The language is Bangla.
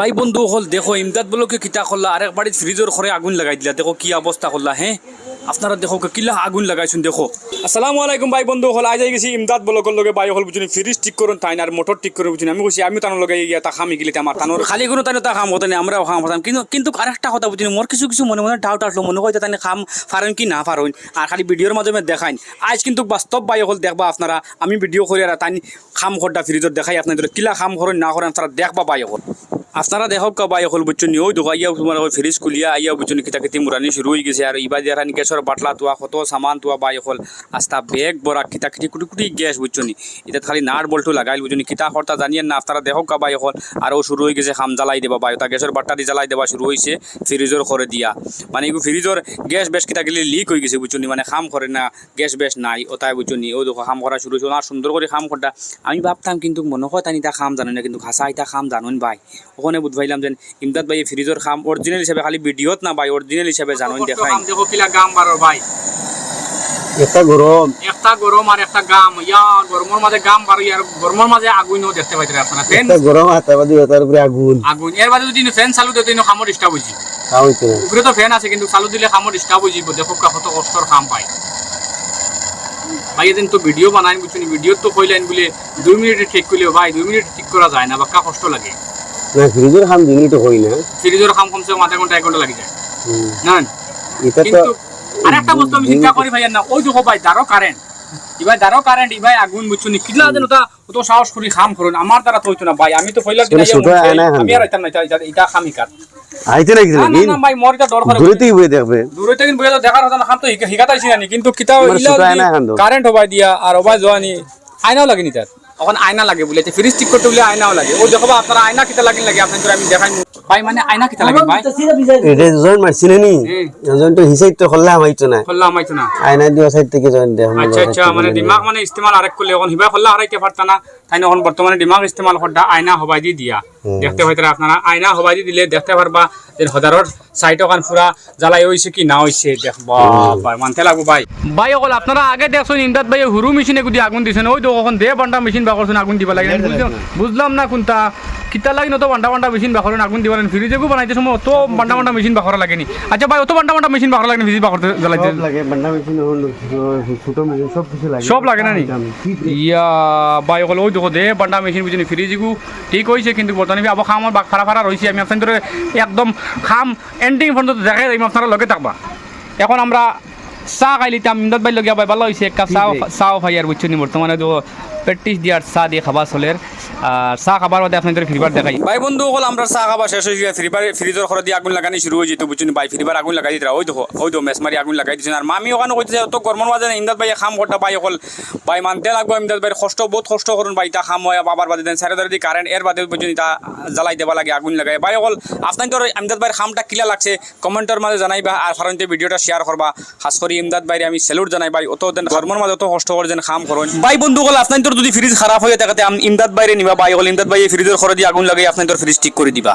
ভাই বন্ধু হল দেখো ইমদাদ বলোকে কিতা করলা আরেক বাড়ি ফ্রিজের ঘরে আগুন লাগাই দিলা দেখো কি অবস্থা করলা হ্যাঁ আপনারা দেখো কিলা আগুন লাগাইছুন দেখো। আসসালামু আলাইকুম ভাই বন্ধু হল আজ গেছি ইমদাদ বলকর লগে ভাই হল বুঝুনি ফ্রিজ ঠিক করুন তাই আর মোটর ঠিক করে বুঝুনি আমি কইছি আমি তানোর লগে ইয়া তা খামি গিলি আমার তানোর খালি কোনো তাই তা খাম হতো না আমরাও খাম হতাম কিন্তু আরেকটা কথা বুঝুনি মোর কিছু কিছু মনে মনে ডাউট আসলো মনে হয় তাই খাম পারেন কি না পারেন আর খালি ভিডিওর মাধ্যমে দেখাইন আজ কিন্তু বাস্তব ভাই হল দেখবা আপনারা আমি ভিডিও করে আর তাই খাম খড্ডা ফ্রিজত দেখাই আপনাদের কিলা খাম করেন না করেন তারা দেখবা ভাই হল আপনারা দেখক বাই হল বুঝছেন ওই দোকা ইয়া তোমার ফ্রিজ খুলিয়া আইয়া বুঝছেন কিতা কিতি মুরানি শুরু হয়ে গেছে আর ইবা দিয়া নিকেশর বাটলা তোয়া কত সামান তোয়া বাই হল আস্তা বেগ বড়া কিতা কিটি কুটি কুটি গ্যাস বুঝছেন এটা খালি নাট বল্টু লাগাইল বুঝছেন কিতা হরতা জানিয়েন না আপনারা দেখক বাই হল আরও শুরু হয়ে গেছে খাম জ্বালাই দেবা বাই তা গ্যাসের বাট্টা দিয়ে জ্বালাই দেওয়া শুরু হয়েছে ফ্রিজর করে দিয়া মানে এগুলো ফ্রিজর গ্যাস বেশ কিতা গেলে লিক হয়ে গেছে বুঝছেন মানে খাম করে না গ্যাস বেশ নাই ওটাই বুঝছেন ও দেখো খাম করা শুরু হয়েছে আর সুন্দর করে খাম করটা আমি ভাবতাম কিন্তু মনে হয় তাই তা খাম জানেন না কিন্তু খাসা এটা খাম জানুন ভাই ওখানে বুঝবাইলাম যে ইমদাদ ভাই ফ্রিজর খাম অরিজিনাল হিসাবে খালি ভিডিওত না ভাই অরিজিনাল হিসাবে জানুন দেখাই দেখো কিলা গাম বারো ভাই একটা গরম আর একটা গাম ইয়া গরমের মাঝে গাম বারো ইয়ার গরমের মাঝে আগুনও দেখতে পাইতে আপনারা ফ্যান গরম হাতাবাদি তার উপরে আগুন এর বাদে যদি ফ্যান চালু দিতে খামর ডিস্টার্ব হইছি উপরে তো ফ্যান আছে কিন্তু চালু দিলে খামর ডিস্টার্ব হইছি দেখো কত কষ্টর খাম পাই ভাই এদিন তো ভিডিও বানাই বুঝছেন ভিডিও তো কইলেন বলে 2 মিনিটে ঠিক করলে ভাই 2 মিনিট ঠিক করা যায় না বাক্কা কষ্ট লাগে না ফ্রিজের খাম দিনই তো হই না ফ্রিজের খাম কমসে কম আধা ঘন্টা 1 ঘন্টা লাগে যায় না এটা তো কিন্তু আরেকটা বস্তু আমি চিন্তা করি ভাই না ওই দেখো ভাই দাঁড়ো কারেন্ট ইবাই আগুন বুঝছুনি কিলা যেন তো সাহস করি খাম করুন আমার দ্বারা তো হইতো না ভাই আমি তো কইলাম আমি আর আইতাম না এটা খামি কাট আইতে নাকি না না ভাই মোর এটা ডর করে দূরেতেই বই দেখবে দূরেতে কিন্তু বইয়া দেখার কথা না খাম তো হিকাতাইছি না কিন্তু কিতা কারেন্ট হবাই দিয়া আর হবাই জওয়ানি আয়নাও লাগেনি তার এখন আয়না লাগে বলে ফ্রিজ ঠিক করতে বলে আয়নাও লাগে ও দেখো আপনারা আয়না কিতা লাগিন লাগে আপনাদের আমি দেখাই ভাই মানে আয়না কিতা লাগে ভাই এটা জয়েন মারছিনে নি জয়েন তো হিসাব তো খল্লা হইতো না আয়না দিও সাইড থেকে জয়েন দেখ আচ্ছা মানে দিমাগ মানে ইস্তেমাল আরেক করলে এখন হিবা খল্লা হারাইতে পারতা না তাই এখন বর্তমানে দিমাগ ইস্তেমাল করডা আয়না হবাই দি দিয়া দেখতে পাইতারা আপনারা আয়না হবাই দি দিলে দেখতে পারবা যে হজারর সাইট ওখান পুরা জ্বালাই হইছে কি না হইছে দেখবা ভাই মানতে লাগবো ভাই ওগুলো আপনারা আগে দেখছেন ইমদাদ ভাই হুরু মেশিনে গুদি আগুন দিছেন ওই তো ওখান দে বান্ডা মেশিন বা করছেন আগুন দিবা লাগে বুঝলাম না কোনটা কিতা লাগি তো বান্ডা মেশিন বা করেন আগুন দিবেন ফ্রিজেও বানাইতে সময় অত বান্ডা মেশিন বা করা লাগেনি আচ্ছা ভাই অত বান্ডা মেশিন বা করা লাগেনি ফ্রিজ বা করতে জ্বালাইতে লাগে বান্ডা মেশিন হল ছোট মেশিন সব কিছু লাগে সব লাগে না নি ইয়া ভাই ওগুলো ওই দেখো দে বান্ডা মেশিন বুঝিনি ফ্রিজগু ঠিক হইছে কিন্তু বর্তমানে আবার খামার বাক ফারা রইছে আমি আপনাদের একদম খাম এন্ডিং পর্যন্ত দেখাই যাই আপনারা লগে থাকবা এখন আমরা চা খাইলিতাম ইমদাদ ভাই লগে ভাই ভালো হয়েছে একটা চাও ভাই আর বুঝছেন বর্তমানে তো প্র্যাকটিস দিয়ার চা দিয়ে খাবার চলের আর চা খাবার বাদে আপনাদের ফ্রিবার দেখাই ভাই বন্ধু হল আমরা চা খাবার শেষ হয়ে গিয়ে ফ্রিজের ঘর দিয়ে আগুন লাগানি শুরু হয়ে যেত বুঝছেন ভাই ফ্রিবার আগুন লাগাই দিতা ওই তো মেসমারি আগুন লাগাই দিচ্ছেন আর মামি ওখানে কইতে তো গরমের মাঝে ইমদাদ ভাই খাম করটা ভাই হল ভাই মানতে লাগবো ইমদাদ ভাই বহুত কষ্ট করুন ভাই তা খাম হয় বাবার বাদে দেন সাড়ে ধরে দিয়ে কারেন্ট এর বাদে বুঝছেন তা জ্বালাই দেবা লাগে আগুন লাগাই ভাই হল আপনাদের ইমদাদ ভাইয়ের খামটা কিলা লাগছে কমেন্টের মাঝে জানাইবা আর ফারন্তে ভিডিওটা শেয়ার করবা খাস করে ইমদাদ ভাই আমি স্যালুট জানাই ভাই অত গরমের মাঝে অত কষ্ট করে যেন খাম করুন ভাই বন্ধু হল আপনাদের যদি ফ্রিজ খারাপ হয়ে থাকে ইমদাদ ভাইরে নিবা ভাই হল ইমদাদ ভাই ফ্রিজের ঘরে দিয়ে আগুন লাগাই আপনাদের ফ্রিজ ঠিক করে দিবা।